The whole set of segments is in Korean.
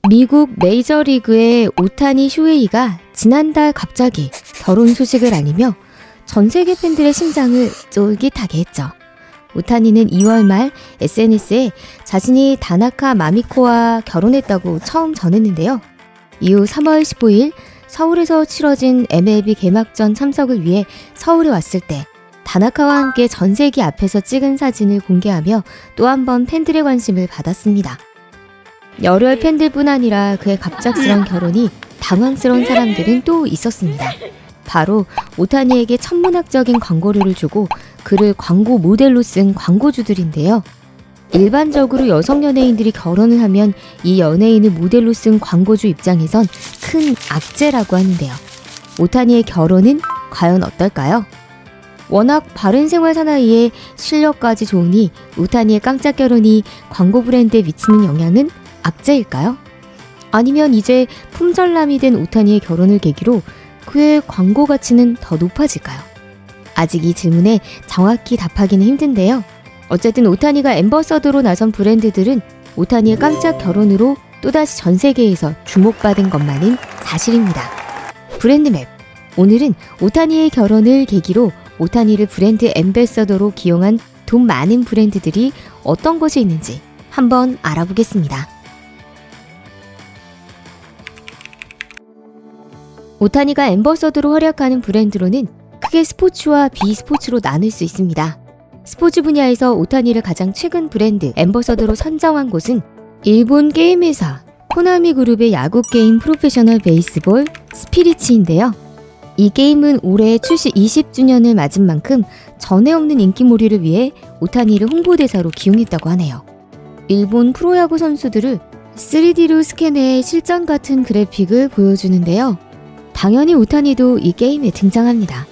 미국 메이저리그의 오타니 쇼헤이가 지난달 갑자기 결혼 소식을 알리며 전 세계 팬들의 심장을 쫄깃하게 했죠. 오타니는 2월 말 SNS에 자신이 다나카 마미코와 결혼했다고 처음 전했는데요. 이후 3월 15일 서울에서 치러진 MLB 개막전 참석을 위해 서울에 왔을 때 다나카와 함께 전 세계 앞에서 찍은 사진을 공개하며 또 한 번 팬들의 관심을 받았습니다. 열혈 팬들뿐 아니라 그의 갑작스러운 결혼이 당황스러운 사람들은 또 있었습니다. 바로 오타니에게 천문학적인 광고료를 주고 그를 광고 모델로 쓴 광고주들인데요. 일반적으로 여성 연예인들이 결혼을 하면 이 연예인을 모델로 쓴 광고주 입장에선 큰 악재라고 하는데요. 오타니의 결혼은 과연 어떨까요? 워낙 바른 생활 사나이에 실력까지 좋으니 오타니의 깜짝 결혼이 광고 브랜드에 미치는 영향은 악재일까요? 아니면 이제 품절남이 된 오타니의 결혼을 계기로 그의 광고 가치는 더 높아질까요? 아직 이 질문에 정확히 답하기는 힘든데요. 어쨌든 오타니가 앰버서더로 나선 브랜드들은 오타니의 깜짝 결혼으로 또다시 전 세계에서 주목받은 것만은 사실입니다. 브랜드맵. 오늘은 오타니의 결혼을 계기로 오타니를 브랜드 앰버서더로 기용한 돈 많은 브랜드들이 어떤 것이 있는지 한번 알아보겠습니다. 오타니가 앰버서더로 활약하는 브랜드로는 크게 스포츠와 비스포츠로 나눌 수 있습니다. 스포츠 분야에서 오타니를 가장 최근 브랜드 앰버서더로 선정한 곳은 일본 게임 회사 코나미 그룹의 야구 게임 프로페셔널 베이스볼 스피릿인데요. 이 게임은 올해 출시 20주년을 맞은 만큼 전에 없는 인기몰이를 위해 오타니를 홍보대사로 기용했다고 하네요. 일본 프로야구 선수들을 3D로 스캔해 실전 같은 그래픽을 보여주는데요. 당연히 오타니도 이 게임에 등장합니다.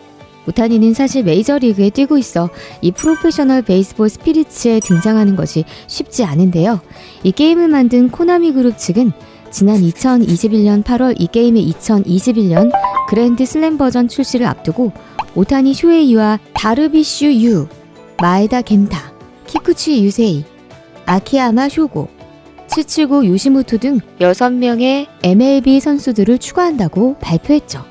오타니는 사실 메이저리그에 뛰고 있어 이 프로페셔널 베이스볼 스피릿에 등장하는 것이 쉽지 않은데요. 이 게임을 만든 코나미 그룹 측은 지난 2021년 8월 이 게임의 2021년 그랜드 슬램 버전 출시를 앞두고 오타니 쇼헤이와 다르비슈 유, 마에다 겐타, 키쿠치 유세이, 아키야마 쇼고, 츠츠고 요시모토 등 6명의 MLB 선수들을 추가한다고 발표했죠.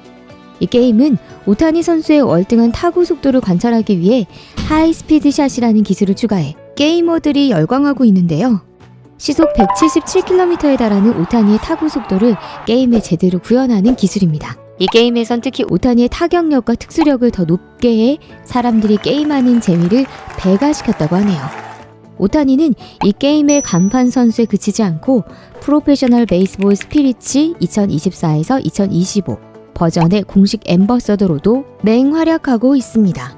이 게임은 오타니 선수의 월등한 타구 속도를 관찰하기 위해 하이스피드 샷이라는 기술을 추가해 게이머들이 열광하고 있는데요. 시속 177km에 달하는 오타니의 타구 속도를 게임에 제대로 구현하는 기술입니다. 이 게임에선 특히 오타니의 타격력과 특수력을 더 높게 해 사람들이 게임하는 재미를 배가시켰다고 하네요. 오타니는 이 게임의 간판 선수에 그치지 않고 프로페셔널 베이스볼 스피릿이 2024에서 2025 버전의 공식 앰버서더로도 맹활약하고 있습니다.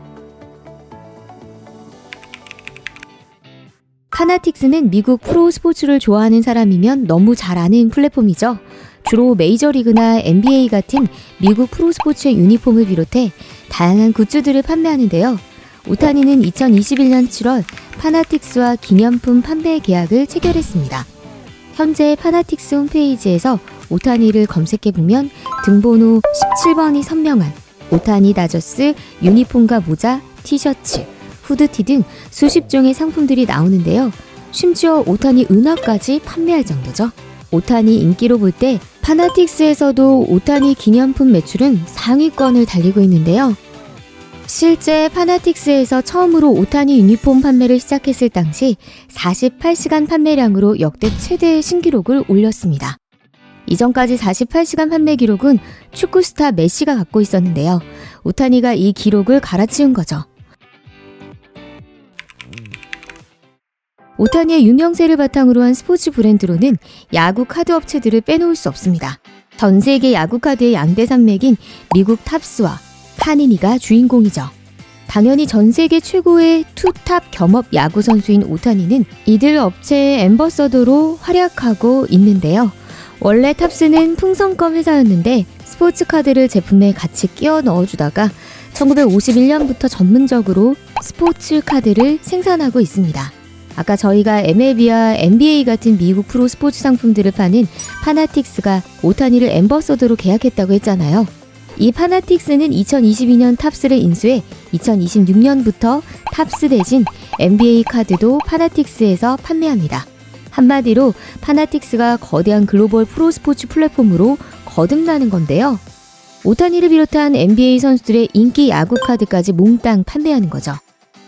파나틱스는 미국 프로 스포츠를 좋아하는 사람이면 너무 잘 아는 플랫폼이죠. 주로 메이저리그나 NBA 같은 미국 프로 스포츠의 유니폼을 비롯해 다양한 굿즈들을 판매하는데요. 오타니는 2021년 7월 파나틱스와 기념품 판매 계약을 체결했습니다. 현재 파나틱스 홈페이지에서 오타니를 검색해보면 등번호 17번이 선명한 오타니 다저스 유니폼과 모자, 티셔츠, 후드티 등 수십 종의 상품들이 나오는데요. 심지어 오타니 은화까지 판매할 정도죠. 오타니 인기로 볼 때 파나틱스에서도 오타니 기념품 매출은 상위권을 달리고 있는데요. 실제 파나틱스에서 처음으로 오타니 유니폼 판매를 시작했을 당시 48시간 판매량으로 역대 최대의 신기록을 올렸습니다. 이전까지 48시간 판매 기록은 축구 스타 메시가 갖고 있었는데요. 오타니가 이 기록을 갈아치운 거죠. 오타니의 유명세를 바탕으로 한 스포츠 브랜드로는 야구 카드 업체들을 빼놓을 수 없습니다. 전 세계 야구 카드의 양대 산맥인 미국 탑스와 파니니가 주인공이죠. 당연히 전 세계 최고의 투탑 겸업 야구 선수인 오타니는 이들 업체의 앰버서더로 활약하고 있는데요. 원래 탑스는 풍선껌 회사였는데 스포츠 카드를 제품에 같이 끼워 넣어주다가 1951년부터 전문적으로 스포츠 카드를 생산하고 있습니다. 아까 저희가 MLB와 NBA 같은 미국 프로 스포츠 상품들을 파는 파나틱스가 오타니를 앰버서더로 계약했다고 했잖아요. 이 파나틱스는 2022년 탑스를 인수해 2026년부터 탑스 대신 NBA 카드도 파나틱스에서 판매합니다. 한마디로 파나틱스가 거대한 글로벌 프로스포츠 플랫폼으로 거듭나는 건데요. 오타니를 비롯한 NBA 선수들의 인기 야구 카드까지 몽땅 판매하는 거죠.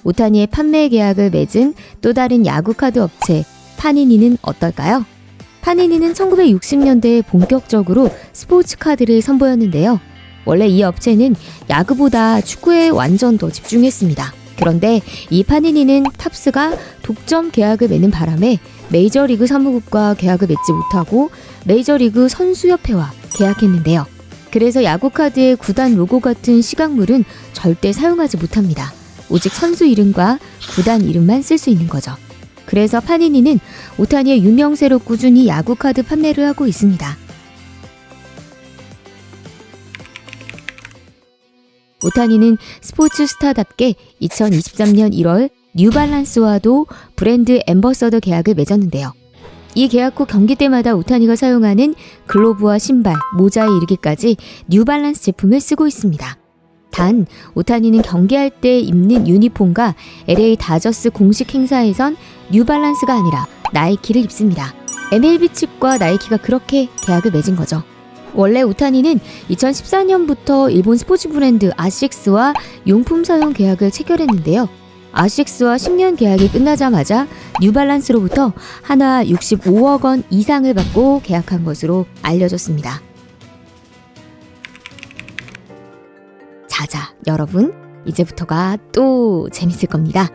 오타니의 판매 계약을 맺은 또 다른 야구 카드 업체 파니니는 어떨까요? 파니니는 1960년대에 본격적으로 스포츠 카드를 선보였는데요. 원래 이 업체는 야구보다 축구에 완전 더 집중했습니다. 그런데 이 파니니는 탑스가 독점 계약을 맺는 바람에 메이저리그 사무국과 계약을 맺지 못하고 메이저리그 선수협회와 계약했는데요. 그래서 야구카드의 구단 로고 같은 시각물은 절대 사용하지 못합니다. 오직 선수 이름과 구단 이름만 쓸 수 있는 거죠. 그래서 파니니는 오타니의 유명세로 꾸준히 야구카드 판매를 하고 있습니다. 오타니는 스포츠 스타답게 2023년 1월 뉴발란스와도 브랜드 앰버서더 계약을 맺었는데요. 이 계약 후 경기 때마다 오타니가 사용하는 글로브와 신발, 모자에 이르기까지 뉴발란스 제품을 쓰고 있습니다. 단, 오타니는 경기할 때 입는 유니폼과 LA 다저스 공식 행사에선 뉴발란스가 아니라 나이키를 입습니다. MLB 측과 나이키가 그렇게 계약을 맺은 거죠. 원래 오타니는 2014년부터 일본 스포츠 브랜드 아식스와 용품 사용 계약을 체결했는데요. 아식스와 10년 계약이 끝나자마자 뉴발란스로부터 하나 65억 원 이상을 받고 계약한 것으로 알려졌습니다. 자자, 여러분, 이제부터가 또 재밌을 겁니다.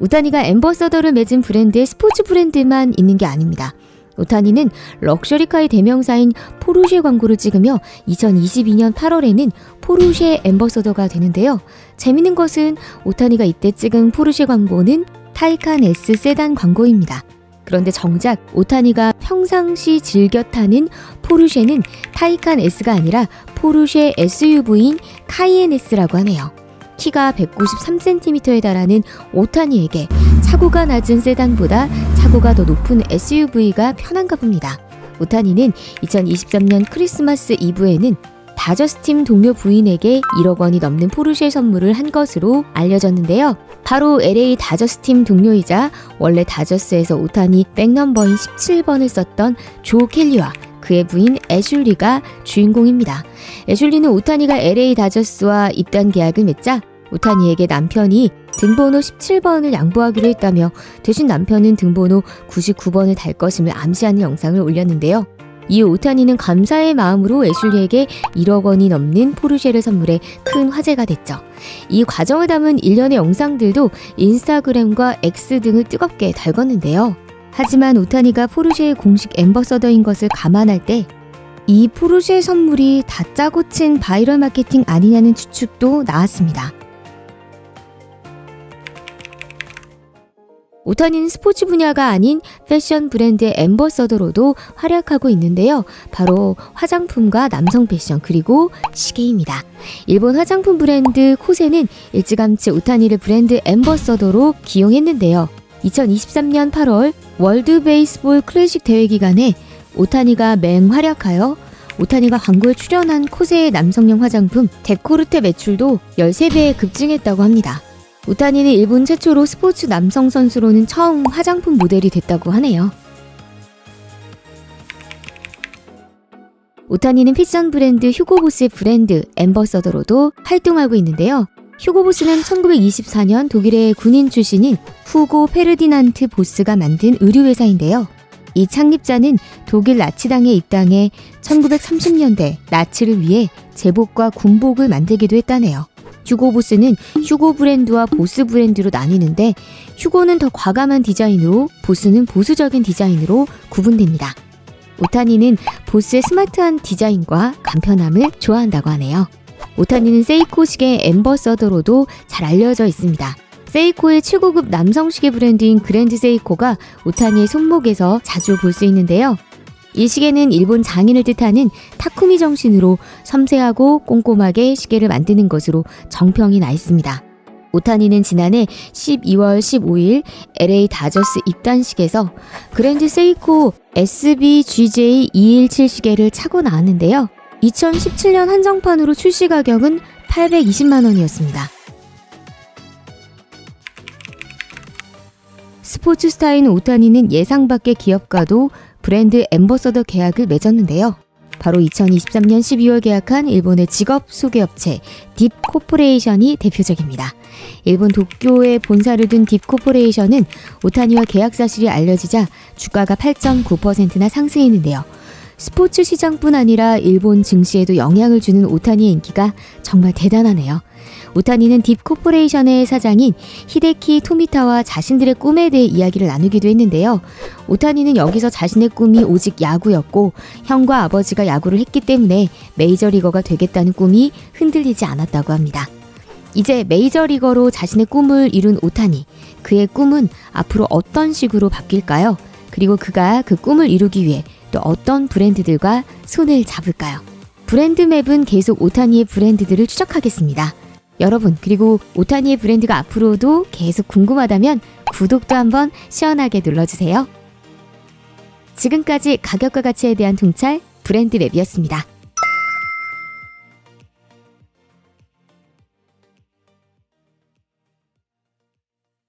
오타니가 앰버서더를 맺은 브랜드에 스포츠 브랜드만 있는 게 아닙니다. 오타니는 럭셔리카의 대명사인 포르쉐 광고를 찍으며 2022년 8월에는 포르쉐 앰버서더가 되는데요. 재밌는 것은 오타니가 이때 찍은 포르쉐 광고는 타이칸 S 세단 광고입니다. 그런데 정작 오타니가 평상시 즐겨 타는 포르쉐는 타이칸 S가 아니라 포르쉐 SUV인 카이엔 S라고 하네요. 키가 193cm에 달하는 오타니에게 차고가 낮은 세단보다 차고가 더 높은 SUV가 편한가 봅니다. 오타니는 2023년 크리스마스 이브에는 다저스팀 동료 부인에게 1억 원이 넘는 포르쉐 선물을 한 것으로 알려졌는데요. 바로 LA 다저스팀 동료이자 원래 다저스에서 오타니 백넘버인 17번을 썼던 조 켈리와 그의 부인 애슐리가 주인공입니다. 애슐리는 오타니가 LA 다저스와 입단 계약을 맺자 오타니에게 남편이 등번호 17번을 양보하기로 했다며 대신 남편은 등번호 99번을 달 것임을 암시하는 영상을 올렸는데요. 이 오타니는 감사의 마음으로 애슐리에게 1억 원이 넘는 포르쉐를 선물해 큰 화제가 됐죠. 이 과정을 담은 일련의 영상들도 인스타그램과 X 등을 뜨겁게 달궜는데요. 하지만 오타니가 포르쉐의 공식 앰버서더인 것을 감안할 때 이 포르쉐 선물이 다 짜고 친 바이럴 마케팅 아니냐는 추측도 나왔습니다. 오타니는 스포츠 분야가 아닌 패션 브랜드의 앰버서더로도 활약하고 있는데요. 바로 화장품과 남성 패션 그리고 시계입니다. 일본 화장품 브랜드 코세는 일찌감치 오타니를 브랜드 앰버서더로 기용했는데요. 2023년 8월 월드 베이스볼 클래식 대회 기간에 오타니가 맹활약하여 오타니가 광고에 출연한 코세의 남성용 화장품 데코르테 매출도 13배에 급증했다고 합니다. 오타니는 일본 최초로 스포츠 남성 선수로는 처음 화장품 모델이 됐다고 하네요. 오타니는 패션 브랜드 휴고보스의 브랜드 앰버서더로도 활동하고 있는데요. 휴고보스는 1924년 독일의 군인 출신인 후고 페르디난트 보스가 만든 의류회사인데요. 이 창립자는 독일 나치당에 입당해 1930년대 나치를 위해 제복과 군복을 만들기도 했다네요. 휴고보스는 휴고 브랜드와 보스 브랜드로 나뉘는데 휴고는 더 과감한 디자인으로 보스는 보수적인 디자인으로 구분됩니다. 오타니는 보스의 스마트한 디자인과 간편함을 좋아한다고 하네요. 오타니는 세이코 시계 앰버서더로도 잘 알려져 있습니다. 세이코의 최고급 남성 시계 브랜드인 그랜드 세이코가 오타니의 손목에서 자주 볼 수 있는데요. 이 시계는 일본 장인을 뜻하는 타쿠미 정신으로 섬세하고 꼼꼼하게 시계를 만드는 것으로 정평이 나 있습니다. 오타니는 지난해 12월 15일 LA 다저스 입단식에서 그랜드 세이코 SBGJ217 시계를 차고 나왔는데요. 2017년 한정판으로 출시 가격은 820만 원이었습니다. 스포츠 스타인 오타니는 예상 밖의 기업과도 브랜드 앰버서더 계약을 맺었는데요. 바로 2023년 12월 계약한 일본의 직업 소개업체 딥코퍼레이션이 대표적입니다. 일본 도쿄에 본사를 둔 딥코퍼레이션은 오타니와 계약 사실이 알려지자 주가가 8.9%나 상승했는데요. 스포츠 시장뿐 아니라 일본 증시에도 영향을 주는 오타니의 인기가 정말 대단하네요. 오타니는 딥코퍼레이션의 사장인 히데키 토미타와 자신들의 꿈에 대해 이야기를 나누기도 했는데요. 오타니는 여기서 자신의 꿈이 오직 야구였고 형과 아버지가 야구를 했기 때문에 메이저리거가 되겠다는 꿈이 흔들리지 않았다고 합니다. 이제 메이저리거로 자신의 꿈을 이룬 오타니, 그의 꿈은 앞으로 어떤 식으로 바뀔까요? 그리고 그가 그 꿈을 이루기 위해 또 어떤 브랜드들과 손을 잡을까요? 브랜드맵은 계속 오타니의 브랜드들을 추적하겠습니다. 여러분, 그리고 오타니의 브랜드가 앞으로도 계속 궁금하다면 구독도 한번 시원하게 눌러주세요. 지금까지 가격과 가치에 대한 통찰 브랜드맵이었습니다.